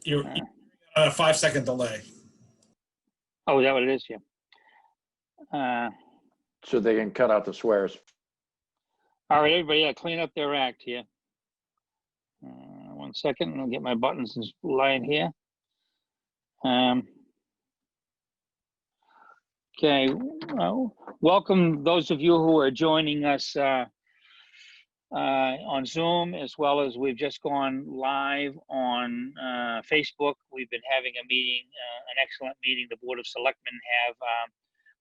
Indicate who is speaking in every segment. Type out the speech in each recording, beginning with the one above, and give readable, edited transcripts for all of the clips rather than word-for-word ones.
Speaker 1: You're on a 5-second delay.
Speaker 2: Oh, is that what it is? Yeah.
Speaker 3: So they can cut out the swears.
Speaker 2: All right, everybody, yeah, clean up their act here. 1 second, I'll get my buttons in line here. Okay, well, welcome those of you who are joining us on Zoom, as well as we've just gone live on Facebook. We've been having a meeting, an excellent meeting the Board of Selectmen have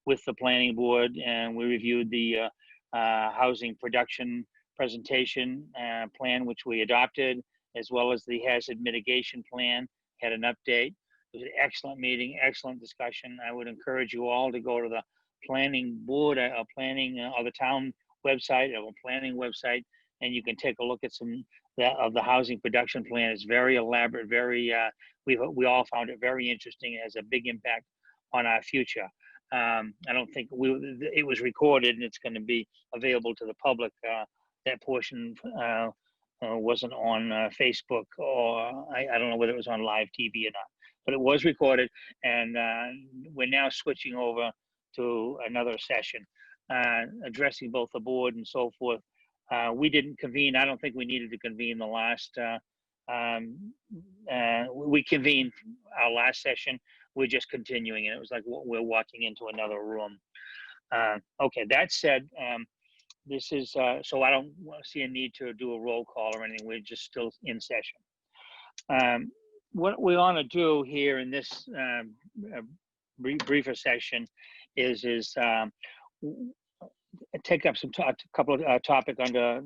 Speaker 2: with the Planning Board, and we reviewed the housing production presentation plan, which we adopted, as well as the hazard mitigation plan, had an update. It was an excellent meeting, excellent discussion. I would encourage you all to go to the planning board, or the town website, or planning website, and you can take a look at some of the housing production plan. It's very elaborate, very, we all found it very interesting. It has a big impact on our future. I don't think it was recorded and it's going to be available to the public. That portion wasn't on Facebook, or I don't know whether it was on live TV or not, but it was recorded, and we're now switching over to another session addressing both the board and so forth. We didn't convene. I don't think we needed to convene the last, we convened our last session. We're just continuing, and it was like we're walking into another room. Okay, that said, this is, so I don't see a need to do a roll call or anything. We're just still in session. What we want to do here in this briefer session is take up a couple of topic under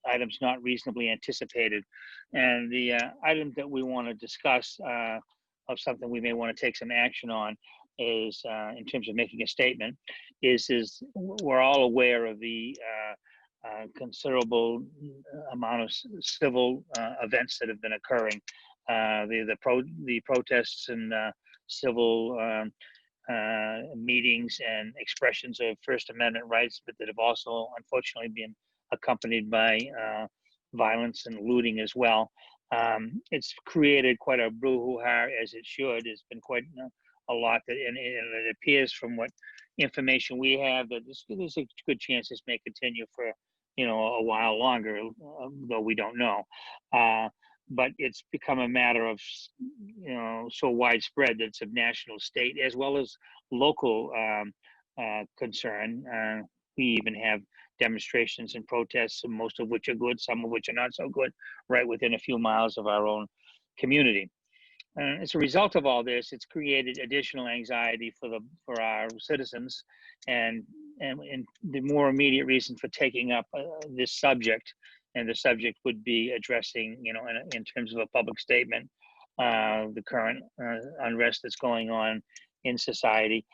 Speaker 2: items not reasonably anticipated, and the item that we want to discuss of something we may want to take some action on is in terms of making a statement is we're all aware of the considerable amount of civil events that have been occurring, the protests and civil meetings and expressions of First Amendment rights, but that have also unfortunately been accompanied by violence and looting as well. It's created quite a brouhaha, as it should. It's been quite a lot, and it appears from what information we have that there's a good chance this may continue for a while longer, though we don't know. But it's become a matter of so widespread that it's of national, state, as well as local concern. We even have demonstrations and protests, most of which are good, some of which are not so good, right within a few miles of our own community. As a result of all this, it's created additional anxiety for our citizens, and the more immediate reason for taking up this subject, and the subject would be addressing, in terms of a public statement, the current unrest that's going on in society,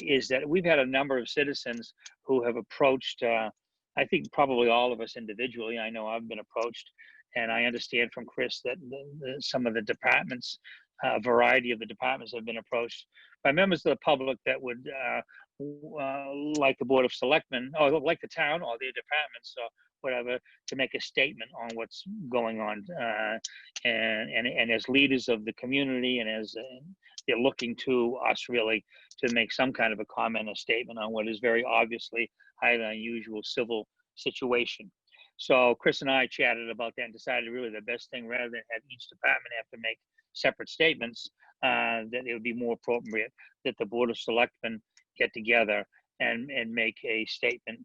Speaker 2: is that we've had a number of citizens who have approached, I think probably all of us individually. I know I've been approached, and I understand from Chris that some of the departments, a variety of the departments have been approached by members of the public that would like the Board of Selectmen, or like the town or their departments or whatever, to make a statement on what's going on. And as leaders of the community, and as they're looking to us really to make some kind of a comment, a statement on what is very obviously highly unusual civil situation. So Chris and I chatted about that and decided really the best thing, rather than have each department have to make separate statements, that it would be more appropriate that the Board of Selectmen get together and make a statement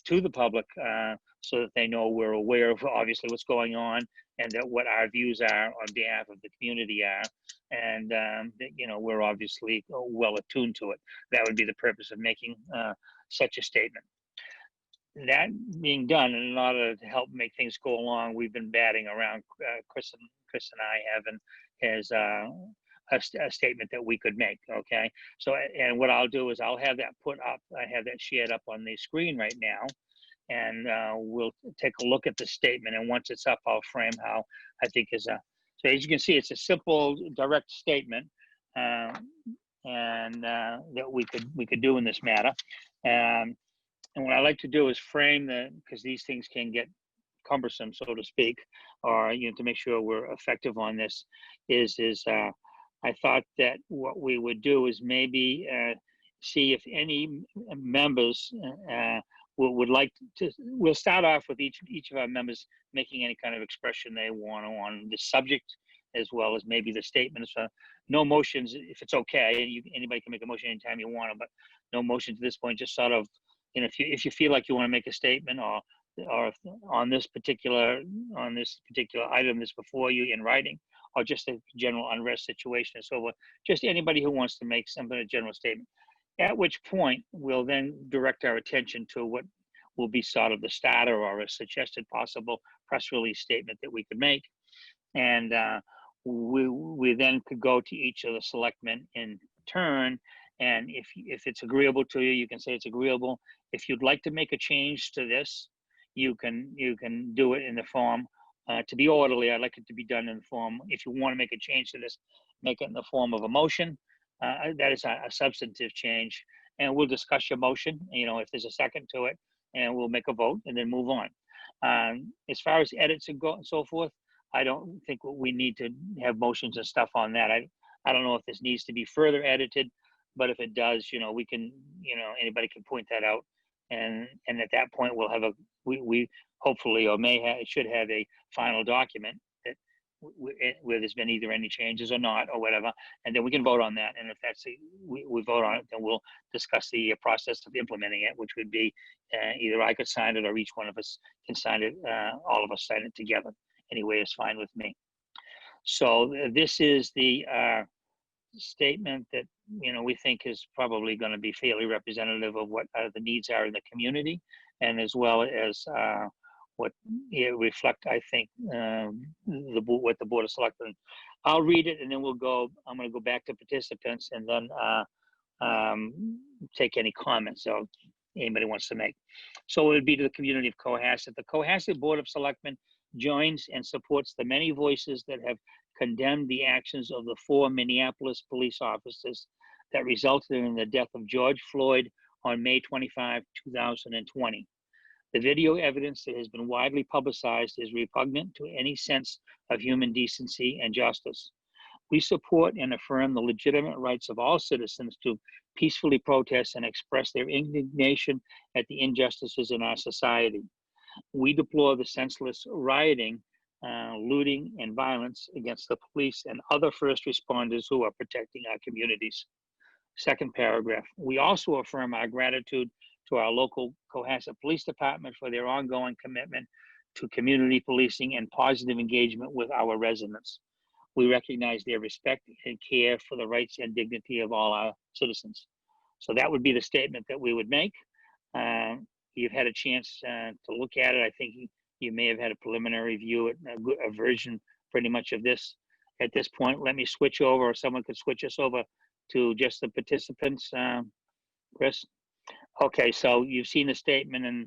Speaker 2: to the public, so that they know we're aware of obviously what's going on, and that what our views are on behalf of the community are, and that we're obviously well attuned to it. That would be the purpose of making such a statement. That being done, and in order to help make things go along, we've been batting around. Chris and I have a statement that we could make. Okay, so and what I'll do is I'll have that put up. I have that shared up on the screen right now, and we'll take a look at the statement. And once it's up, I'll frame how I think is a. So as you can see, it's a simple, direct statement, and that we could do in this matter. And what I like to do is frame because these things can get cumbersome, so to speak, or to make sure we're effective on this, is I thought that what we would do is maybe see if any members would like to. We'll start off with each of our members making any kind of expression they want on the subject, as well as maybe the statements. No motions, if it's okay, and anybody can make a motion anytime you want to, but no motions at this point. Just sort of, if you feel like you want to make a statement or on this particular item that's before you in writing, or just a general unrest situation and so forth. Just anybody who wants to make some kind of general statement. At which point we'll then direct our attention to what will be sort of the starter or a suggested possible press release statement that we could make, and we then could go to each of the selectmen in turn. And if it's agreeable to you, you can say it's agreeable. If you'd like to make a change to this, you can do it in the form. To be orderly, I'd like it to be done in the form. If you want to make a change to this, make it in the form of a motion. That is a substantive change, and we'll discuss your motion. If there's a second to it, and we'll make a vote and then move on. As far as edits and so forth, I don't think we need to have motions and stuff on that. I don't know if this needs to be further edited, but if it does, we can, anybody can point that out, and at that point we'll have we hopefully or should have a final document that where there's been either any changes or not or whatever, and then we can vote on that. And if we vote on it, then we'll discuss the process of implementing it, which would be either I could sign it or each one of us can sign it. All of us sign it together. Anyway, it's fine with me. So this is the statement that we think is probably going to be fairly representative of what the needs are in the community, and as well as what reflect, I think, what the Board of Selectmen. I'll read it and then I'm going to go back to participants and then take any comments so anybody wants to make. So it would be to the community of Cohasset. The Cohasset Board of Selectmen joins and supports the many voices that have condemned the actions of the 4 Minneapolis police officers that resulted in the death of George Floyd on May 25, 2020. The video evidence that has been widely publicized is repugnant to any sense of human decency and justice. We support and affirm the legitimate rights of all citizens to peacefully protest and express their indignation at the injustices in our society. We deplore the senseless rioting, looting, and violence against the police and other first responders who are protecting our communities. Second paragraph, we also affirm our gratitude to our local Cohasset Police Department for their ongoing commitment to community policing and positive engagement with our residents. We recognize their respect and care for the rights and dignity of all our citizens. So that would be the statement that we would make. You've had a chance to look at it. I think you may have had a preliminary view, a version pretty much of this. At this point, let me switch over, or someone could switch us over to just the participants, Chris. Okay, so you've seen the statement, and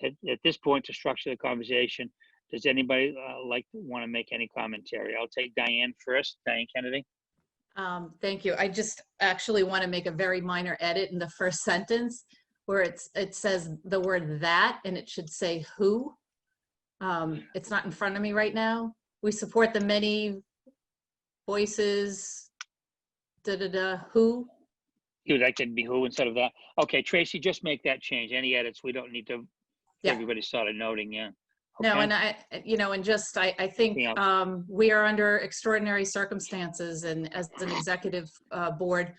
Speaker 2: at this point, to structure the conversation, does anybody want to make any commentary? I'll take Diane first. Diane Kennedy.
Speaker 4: Thank you. I just actually want to make a very minor edit in the first sentence where it says the word "that" and it should say "who." It's not in front of me right now. We support the many voices, who.
Speaker 2: You'd like it to be who instead of that? Okay, Tracy, just make that change. Any edits, we don't need to, everybody started noting, yeah. Okay.
Speaker 4: No, and I think we are under extraordinary circumstances, and as an executive board,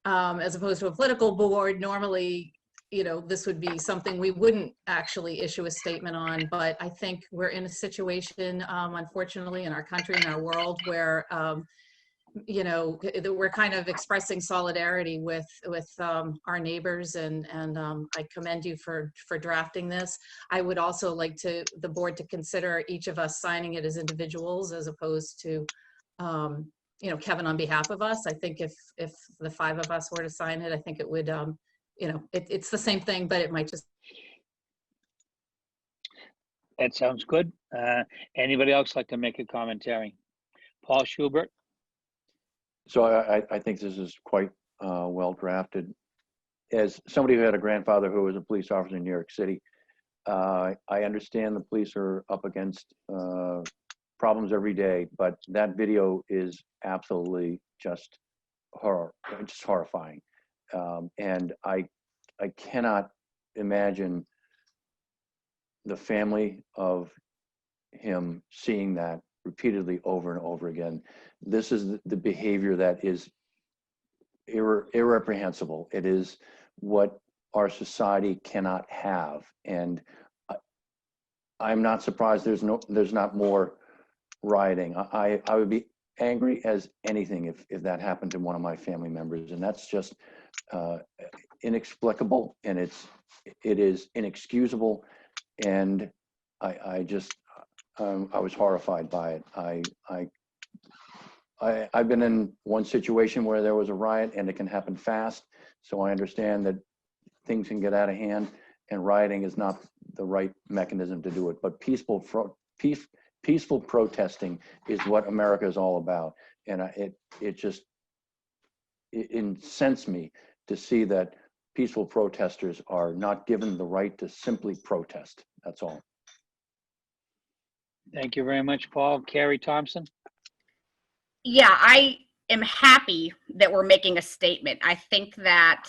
Speaker 4: as opposed to a political board, normally, this would be something we wouldn't actually issue a statement on, but I think we're in a situation, unfortunately, in our country, in our world, where we're kind of expressing solidarity with our neighbors, and I commend you for drafting this. I would also like the board to consider each of us signing it as individuals as opposed to Kevin on behalf of us. I think if the 5 of us were to sign it, I think it would it's the same thing, but it might just.
Speaker 2: That sounds good. Anybody else like to make a commentary? Paul Schubert.
Speaker 3: So I think this is quite well drafted. As somebody who had a grandfather who was a police officer in New York City, I understand the police are up against problems every day, but that video is absolutely just horrifying. And I cannot imagine the family of him seeing that repeatedly over and over again. This is the behavior that is irreprehensible. It is what our society cannot have. And I'm not surprised there's not more rioting. I would be angry as anything if that happened to one of my family members, and that's just inexplicable, and it is inexcusable, and I was horrified by it. I've been in one situation where there was a riot, and it can happen fast, so I understand that things can get out of hand, and rioting is not the right mechanism to do it. But peaceful protesting is what America is all about, and it just incensed me to see that peaceful protesters are not given the right to simply protest. That's all.
Speaker 2: Thank you very much, Paul. Carrie Thompson?
Speaker 5: Yeah, I am happy that we're making a statement. I think that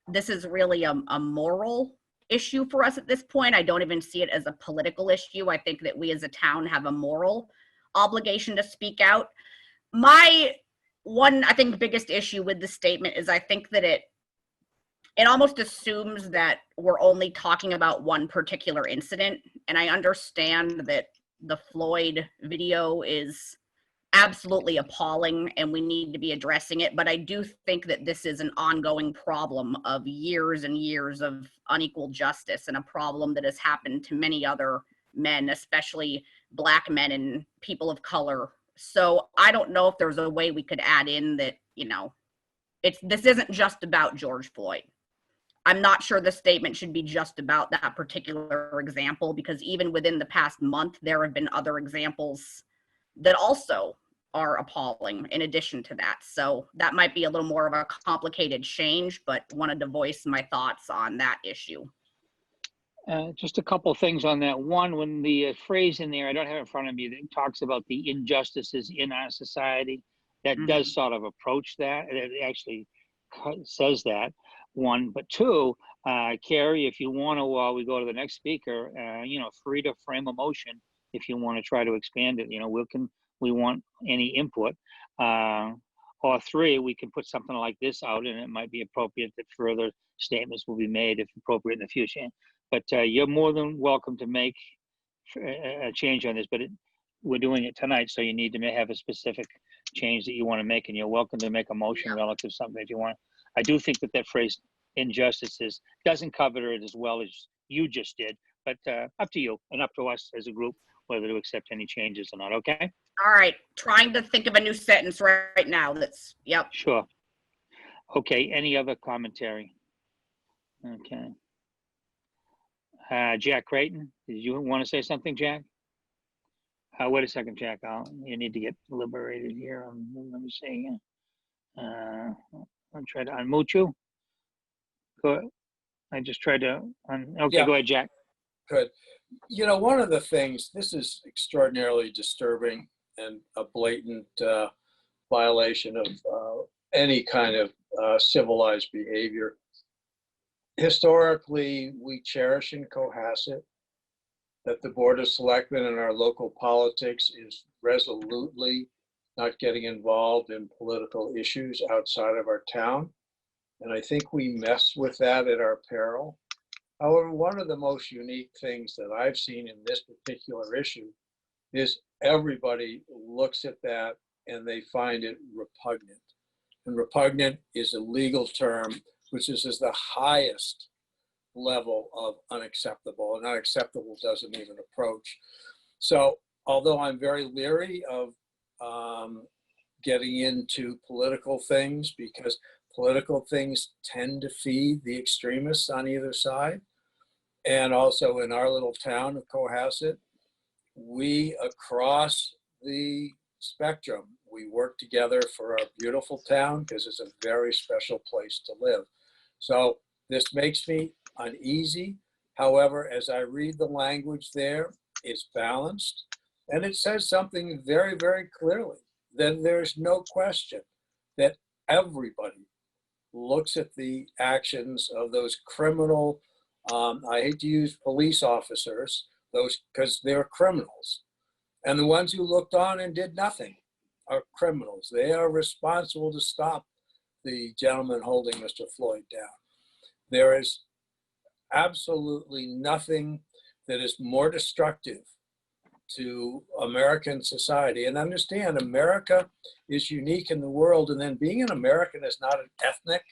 Speaker 5: this is really a moral issue for us at this point. I don't even see it as a political issue. I think that we as a town have a moral obligation to speak out. My one, I think, biggest issue with the statement is I think that it almost assumes that we're only talking about one particular incident. And I understand that the Floyd video is absolutely appalling and we need to be addressing it. But I do think that this is an ongoing problem of years and years of unequal justice, and a problem that has happened to many other men, especially Black men and people of color. So I don't know if there's a way we could add in that, this isn't just about George Floyd. I'm not sure the statement should be just about that particular example, because even within the past month, there have been other examples that also are appalling in addition to that. So that might be a little more of a complicated change, but wanted to voice my thoughts on that issue.
Speaker 2: Just a couple of things on that. One, when the phrase in there, I don't have it in front of me, that talks about the injustices in our society, that does sort of approach that. It actually says that, one. But two, Carrie, if you want to, while we go to the next speaker, free to frame a motion if you want to try to expand it. We want any input. Or three, we can put something like this out, and it might be appropriate that further statements will be made if appropriate in the future. But you're more than welcome to make a change on this, but we're doing it tonight, so you need to have a specific change that you want to make, and you're welcome to make a motion relative to something if you want. I do think that phrase injustices doesn't cover it as well as you just did, but up to you and up to us as a group whether to accept any changes or not. Okay.
Speaker 5: All right. Trying to think of a new sentence right now. Yep.
Speaker 2: Sure. Okay. Any other commentary? Okay. Jack Creighton, did you want to say something, Jack? Wait a second, Jack. You need to get liberated here. Let me see. I'll try to unmute you. Go. I just tried to. Okay, yeah. Go ahead, Jack.
Speaker 6: Good. One of the things, this is extraordinarily disturbing and a blatant violation of any kind of civilized behavior. Historically, we cherish in Cohasset that the Board of Selectmen in our local politics is resolutely not getting involved in political issues outside of our town. And I think we mess with that at our peril. However, one of the most unique things that I've seen in this particular issue is everybody looks at that and they find it repugnant. And repugnant is a legal term, which is the highest level of unacceptable, and unacceptable doesn't even approach. So although I'm very leery of getting into political things, because political things tend to feed the extremists on either side, and also in our little town of Cohasset, we across the spectrum, we work together for our beautiful town because it's a very special place to live. So this makes me uneasy, However, as I read the language there, it's balanced, and it says something very, very clearly. Then there's no question that everybody looks at the actions of those criminal, I hate to use police officers, those, because they're criminals. And the ones who looked on and did nothing are criminals. They are responsible to stop the gentleman holding Mr. Floyd down. There is absolutely nothing that is more destructive to American society. And understand, America is unique in the world. And then being an American is not an ethnic,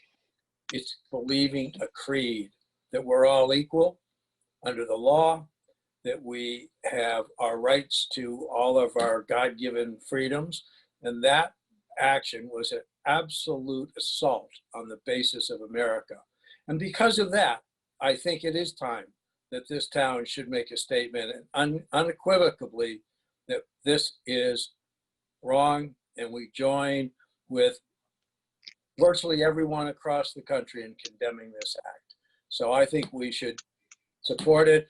Speaker 6: it's believing a creed that we're all equal under the law, that we have our rights to all of our God-given freedoms. And that action was an absolute assault on the basis of America. And because of that, I think it is time that this town should make a statement and unequivocally that this is wrong, and we join with virtually everyone across the country in condemning this act. So I think we should support it,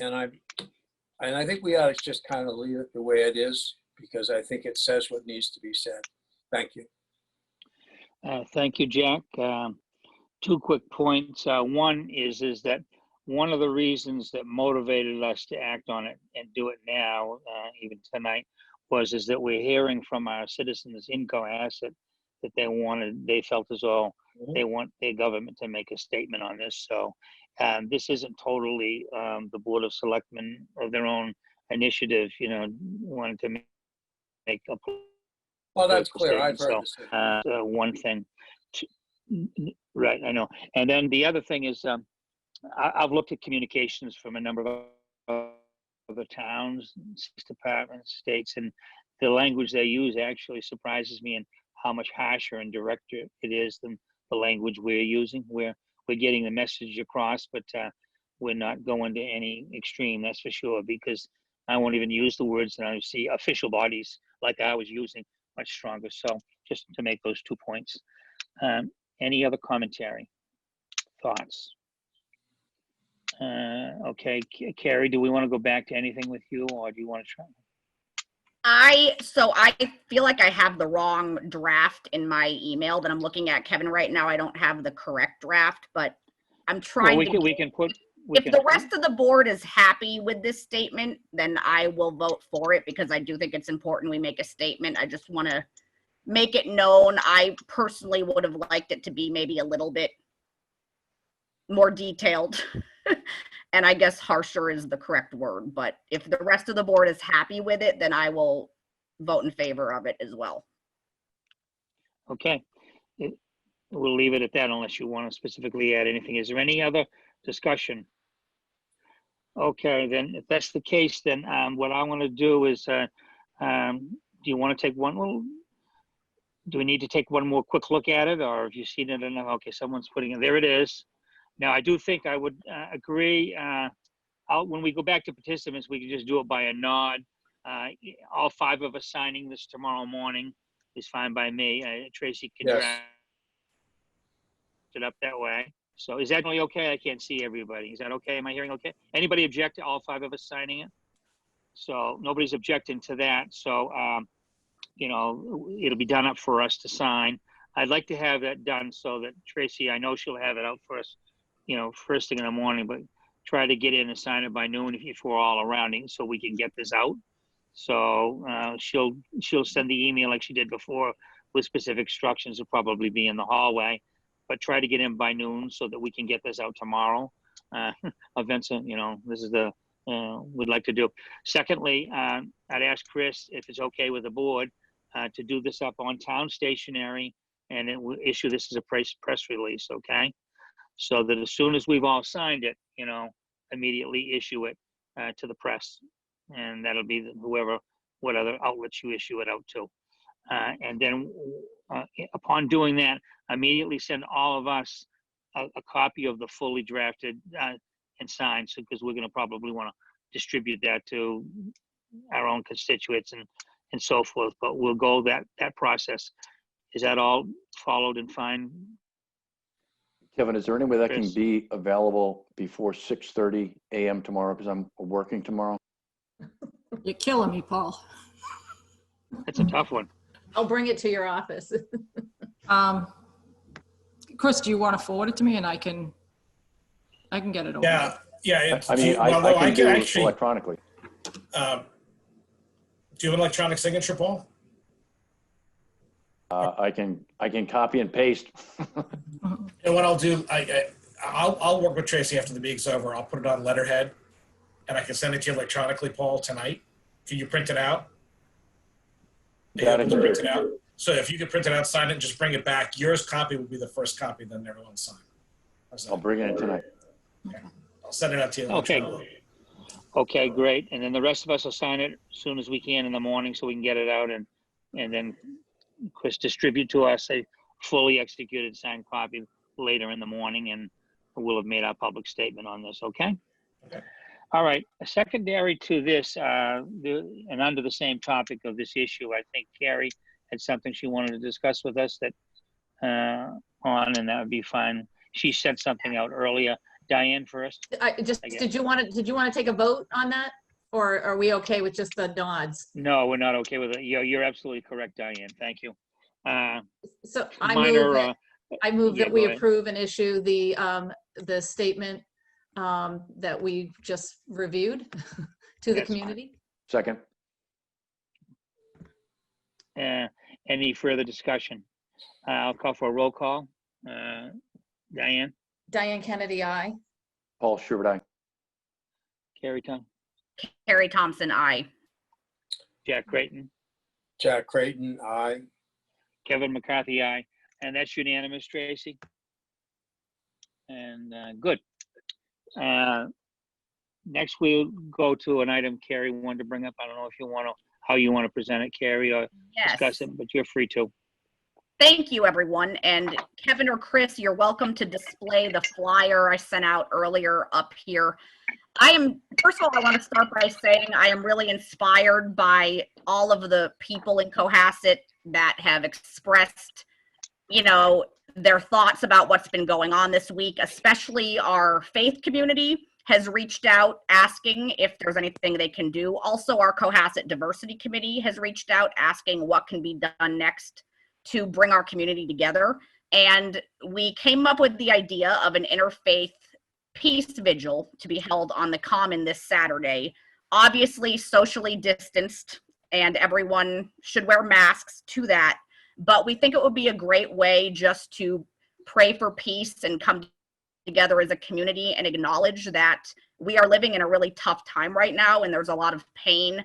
Speaker 6: and I think we ought to just kind of leave it the way it is, because I think it says what needs to be said. Thank you.
Speaker 2: Thank you, Jack. Two quick points. One is that one of the reasons that motivated us to act on it and do it now, even tonight, is that we're hearing from our citizens in Cohasset that they felt as though they want their government to make a statement on this. So this isn't totally the Board of Selectmen of their own initiative, wanted to make a.
Speaker 6: Well, that's clear. I've heard this.
Speaker 2: One thing. Right, I know. And then the other thing is, I've looked at communications from a number of other towns, departments, states, and the language they use actually surprises me, and how much harsher and directer it is than the language we're using. We're getting the message across, but we're not going to any extreme, that's for sure, because I won't even use the words that I see official bodies like I was using much stronger. So just to make those 2 points. Any other commentary, thoughts? Okay, Carrie, do we want to go back to anything with you, or do you want to try?
Speaker 5: So I feel like I have the wrong draft in my email that I'm looking at, Kevin. Right now, I don't have the correct draft, but I'm trying
Speaker 2: to.
Speaker 5: If the rest of the board is happy with this statement, then I will vote for it, because I do think it's important we make a statement. I just want to make it known. I personally would have liked it to be maybe a little bit more detailed. And I guess harsher is the correct word, but if the rest of the board is happy with it, then I will vote in favor of it as well.
Speaker 2: Okay, we'll leave it at that unless you want to specifically add anything. Is there any other discussion? Okay, then if that's the case, then what I want to do is, do you want to take one? Well, do we need to take one more quick look at it, or have you seen it enough? Okay, someone's putting it, there it is. Now, I do think I would agree, when we go back to participants, we can just do it by a nod. All 5 of us signing this tomorrow morning is fine by me. Tracy can draft it up that way. So is that only okay? I can't see everybody. Is that okay? Am I hearing okay? Anybody object to all 5 of us signing it? So nobody's objecting to that. So, it'll be done up for us to sign. I'd like to have that done so that Tracy, I know she'll have it out for us, first thing in the morning, but try to get in and sign it by noon if we're all around it, so we can get this out. So she'll send the email like she did before with specific instructions. Will probably be in the hallway, but try to get in by noon so that we can get this out tomorrow. Vincent, this is the we'd like to do. Secondly, I'd ask Chris if it's okay with the board to do this up on town stationery, and it will issue this as a press release, okay? So that as soon as we've all signed it, immediately issue it to the press, and that'll be what other outlets you issue it out to. And then upon doing that, immediately send all of us a copy of the fully drafted and signed, because we're going to probably want to distribute that to our own constituents and so forth. But we'll go that process. Is that all followed and fine?
Speaker 3: Kevin, is there any way that can
Speaker 2: Chris?
Speaker 3: be available before 6:30 a.m. tomorrow? Because I'm working tomorrow.
Speaker 7: You're killing me, Paul.
Speaker 2: That's a tough one.
Speaker 4: I'll bring it to your office.
Speaker 7: Chris, do you want to forward it to me and I can get it over?
Speaker 1: Yeah.
Speaker 3: I mean,
Speaker 1: Well, no,
Speaker 3: I can do it
Speaker 1: actually,
Speaker 3: electronically.
Speaker 1: do you have an electronic signature, Paul?
Speaker 3: I can copy and paste.
Speaker 1: And what I'll do, I'll work with Tracy after the meeting's over. I'll put it on letterhead, and I can send it to you electronically, Paul, tonight. Can you print it out? Are you
Speaker 3: That
Speaker 1: able
Speaker 3: I
Speaker 1: to
Speaker 3: can
Speaker 1: print
Speaker 3: do.
Speaker 1: it out? So if you could print it out, sign it, and just bring it back. Yours copy will be the first copy, then everyone's sign. How's that?
Speaker 3: I'll bring it in tonight.
Speaker 1: I'll send it out to you.
Speaker 2: Okay.
Speaker 1: electronically.
Speaker 2: Okay, great. And then the rest of us will sign it as soon as we can in the morning so we can get it out and then Chris distribute to us a fully executed signed copy later in the morning, and we'll have made our public statement on this, okay?
Speaker 1: Okay.
Speaker 2: All right, secondary to this, and under the same topic of this issue, I think Carrie had something she wanted to discuss with us that and that would be fine. She sent something out earlier. Diane first.
Speaker 4: Did you want to take a vote on that? Or are we okay with just the nods?
Speaker 2: No, we're not okay with it. You're absolutely correct, Diane. Thank you.
Speaker 4: So
Speaker 2: Minor,
Speaker 4: I move
Speaker 2: yeah,
Speaker 4: that
Speaker 2: go
Speaker 4: we
Speaker 2: ahead.
Speaker 4: approve and issue the statement that we just reviewed to the
Speaker 2: Yes.
Speaker 4: community.
Speaker 3: Second.
Speaker 2: Any further discussion? I'll call for a roll call. Diane,
Speaker 4: Diane Kennedy, aye.
Speaker 3: Paul Schubert, aye.
Speaker 2: Carrie Tom,
Speaker 5: Carrie Thompson, I.
Speaker 2: Jack Creighton,
Speaker 6: Jack Creighton, aye.
Speaker 2: Kevin McCarthy, aye. And that's unanimous, Tracy. And good. Next, we'll go to an item Carrie wanted to bring up. I don't know if you want to, how you want to present it, Carrie, or
Speaker 5: Yes.
Speaker 2: discuss it, but you're free to.
Speaker 5: Thank you, everyone. And Kevin or Chris, you're welcome to display the flyer I sent out earlier up here. First of all, I want to start by saying I am really inspired by all of the people in Cohasset that have expressed, their thoughts about what's been going on this week, especially our faith community has reached out asking if there's anything they can do. Also, our Cohasset Diversity Committee has reached out asking what can be done next to bring our community together. And we came up with the idea of an interfaith peace vigil to be held on the Common this Saturday. Obviously socially distanced, and everyone should wear masks to that. But we think it would be a great way just to pray for peace and come together as a community and acknowledge that we are living in a really tough time right now, and there's a lot of pain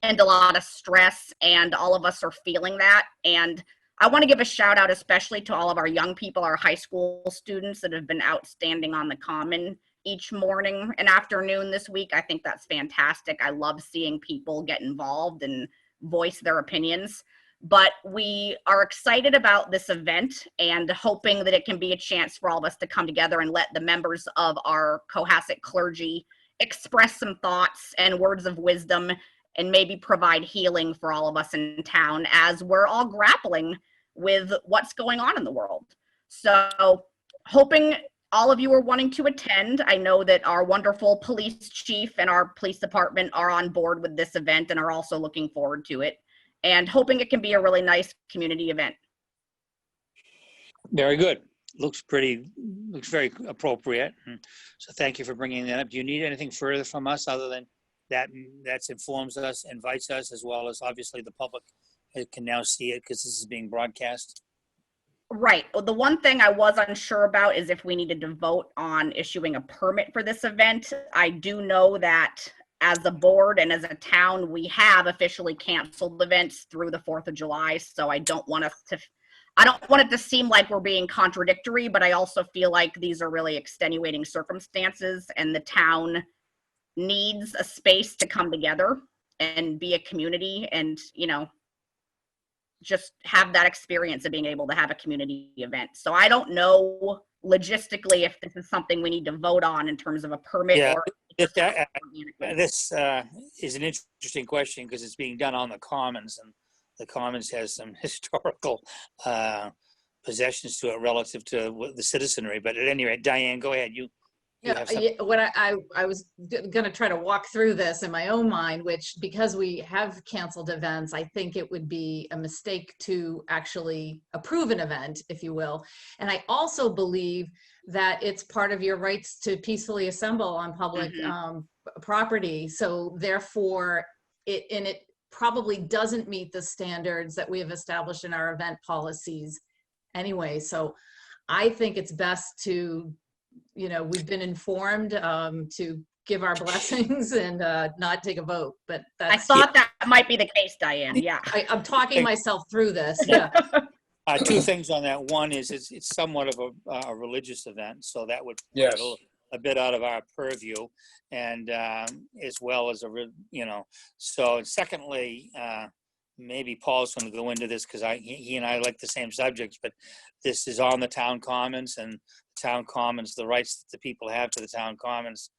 Speaker 5: and a lot of stress, and all of us are feeling that. And I want to give a shout out especially to all of our young people, our high school students that have been outstanding on the Common each morning and afternoon this week. I think that's fantastic. I love seeing people get involved and voice their opinions. But we are excited about this event and hoping that it can be a chance for all of us to come together and let the members of our Cohasset clergy express some thoughts and words of wisdom and maybe provide healing for all of us in town as we're all grappling with what's going on in the world. So hoping all of you are wanting to attend. I know that our wonderful police chief and our police department are on board with this event and are also looking forward to it, and hoping it can be a really nice community event.
Speaker 2: Very good. Looks very appropriate. So thank you for bringing that up. Do you need anything further from us other than that informs us, invites us, as well as obviously the public can now see it because this is being broadcast?
Speaker 5: Right. Well, the one thing I was unsure about is if we needed to vote on issuing a permit for this event. I do know that as a board and as a town, we have officially canceled events through the 4th of July. So I don't want it to seem like we're being contradictory, but I also feel like these are really extenuating circumstances, and the town needs a space to come together and be a community and, just have that experience of being able to have a community event. So I don't know logistically if this is something we need to vote on in terms of a permit.
Speaker 2: Yeah,
Speaker 5: or
Speaker 2: this is an interesting question because it's being done on the Commons, and the Commons has some historical possessions to it relative to the citizenry. But at any rate, Diane, go ahead. You
Speaker 4: Yeah,
Speaker 2: have something.
Speaker 4: what I was gonna try to walk through this in my own mind, which because we have canceled events, I think it would be a mistake to actually approve an event, if you will. And I also believe that it's part of your rights to peacefully assemble on public property. So therefore, it probably doesn't meet the standards that we have established in our event policies anyway. So I think it's best to, we've been informed to give our blessings and not take a vote, but
Speaker 5: I
Speaker 4: that's,
Speaker 5: thought that might be the case, Diane. Yeah.
Speaker 4: I'm talking myself through this, yeah.
Speaker 2: Two things on that. One is it's somewhat of a religious event, so that would put
Speaker 6: Yes.
Speaker 2: it a bit out of our purview, and as well as So secondly, maybe Paul's going to go into this because he and I like the same subjects, but this is on the town commons, and town commons, the rights that the people have to the town commons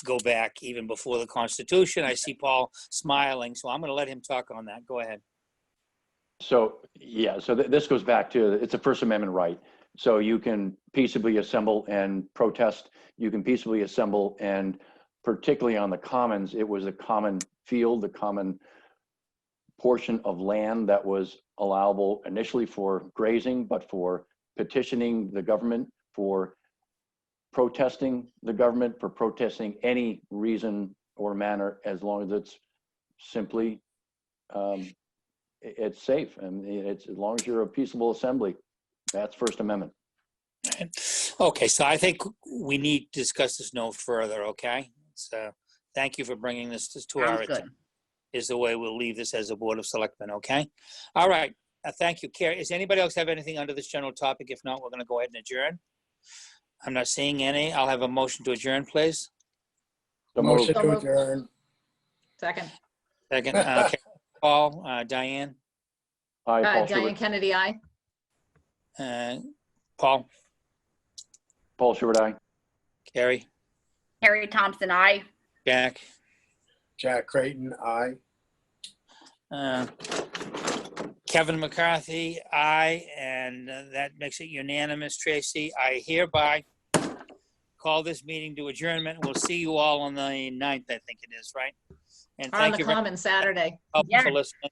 Speaker 2: go back even before the Constitution. I see Paul smiling, so I'm going to let him talk on that. Go ahead.
Speaker 3: So, yeah, so this goes back to, it's a First Amendment right. So you can peaceably assemble and protest. You can peaceably assemble, and particularly on the commons, it was a common field, a common portion of land that was allowable initially for grazing, but for petitioning the government, for protesting the government, for protesting any reason or manner, as long as it's simply, it's safe, and it's, as long as you're a peaceable assembly, that's First Amendment.
Speaker 2: Okay, so I think we need to discuss this no further, okay? So thank you for bringing this to our
Speaker 5: Sounds good.
Speaker 2: attention. Is the way we'll leave this as a Board of Selectmen, okay? All right, thank you. Carrie, does anybody else have anything under this general topic? If not, we're gonna go ahead and adjourn. I'm not seeing any. I'll have a motion to adjourn, please.
Speaker 3: So
Speaker 6: Motion
Speaker 3: moved.
Speaker 6: to adjourn.
Speaker 4: Second.
Speaker 2: Second, Paul, Diane,
Speaker 3: Aye, Paul
Speaker 4: Diane
Speaker 3: Schubert.
Speaker 4: Kennedy, aye.
Speaker 2: Paul,
Speaker 3: Paul Schubert, aye.
Speaker 2: Carrie,
Speaker 5: Harry Thompson, I.
Speaker 2: Jack,
Speaker 6: Jack Creighton, aye.
Speaker 2: Kevin McCarthy, aye, and that makes it unanimous. Tracy, I hereby call this meeting to adjournment. We'll see you all on the 9th, I think it is, right? And
Speaker 4: On
Speaker 2: thank
Speaker 4: the
Speaker 2: you very
Speaker 4: common Saturday.
Speaker 2: much
Speaker 5: Yeah.
Speaker 2: for listening.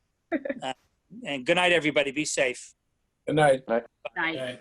Speaker 2: And good night, everybody. Be safe.
Speaker 6: Good night.
Speaker 5: Night.
Speaker 1: Right.